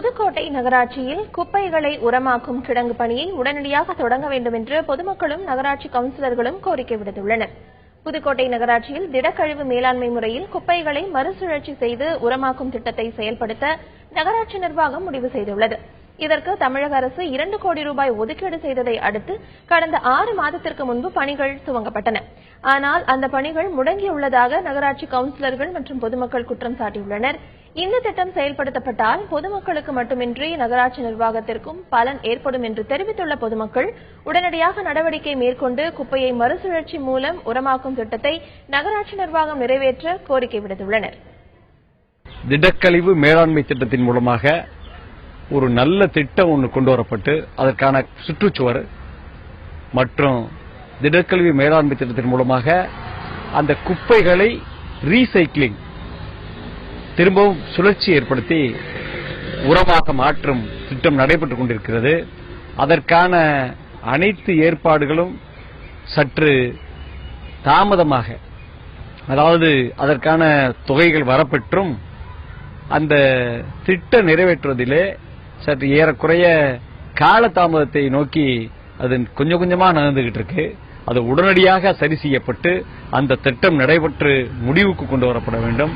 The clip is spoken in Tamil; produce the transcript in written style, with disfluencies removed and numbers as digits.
புதுக்கோட்டை நகராட்சியில் குப்பைகளை உரமாக்கும் கிடங்கு பணியை உடனடியாக தொடங்க வேண்டும் என்று பொதுமக்களும் நகராட்சி கவுன்சிலர்களும் கோரிக்கை விடுத்துள்ளனர். புதுக்கோட்டை நகராட்சியில் திடக்கழிவு மேலாண்மை முறையில் குப்பைகளை மறுசுழற்சி செய்து உரமாக்கும் திட்டத்தை செயல்படுத்த நகராட்சி நிர்வாகம் முடிவு செய்துள்ளது. இதற்கு தமிழக அரசு 2 கோடி ரூபாய் ஒதுக்கீடு செய்ததை அடுத்து கடந்த 6 மாதத்திற்கு முன்பு பணிகள் துவங்கப்பட்டன. ஆனால் அந்த பணிகள் முடங்கியுள்ளதாக நகராட்சி கவுன்சிலர்கள் மற்றும் பொதுமக்கள் குற்றம் சாட்டியுள்ளனர். இந்த திட்டம் செயல்படுத்தப்பட்டால் பொதுமக்களுக்கு மட்டுமின்றி நகராட்சி நிர்வாகத்திற்கும் பலன் ஏற்படும் என்று தெரிவித்துள்ள பொதுமக்கள் உடனடியாக நடவடிக்கை மேற்கொண்டு குப்பையை மறுசுழற்சி மூலம் உரமாக்கும் திட்டத்தை நகராட்சி நிர்வாகம் நிறைவேற்ற கோரிக்கை விடுத்துள்ளனர். திடக்கழிவு மேலாண்மை திட்டத்தின் மூலமாக ஒரு நல்ல திட்டம் ஒன்று கொண்டு வரப்பட்டு அதற்கான சுற்றுச்சுவர் மற்றும் திடக்கழிவு மேலாண்மை திட்டத்தின் மூலமாக அந்த குப்பைகளை ரீசைக்கிளிங் திரும்பவும் சுழற்சி ஏற்படுத்தி உரமாக மாற்றும் திட்டம் நடைபெற்றுக் கொண்டிருக்கிறது. அதற்கான அனைத்து ஏற்பாடுகளும் சற்று தாமதமாக, அதாவது அதற்கான தொகைகள் வரப்பெற்றும் அந்த திட்டம் நிறைவேற்றுவதிலே சற்று ஏறக்குறைய காலதாமதத்தை நோக்கி அது கொஞ்சம் கொஞ்சமா நகர்ந்துகிட்டு இருக்கு. அது உடனடியாக சரி செய்யப்பட்டு அந்த திட்டம் நடைபெற்று முடிவுக்கு கொண்டு வரப்பட வேண்டும்.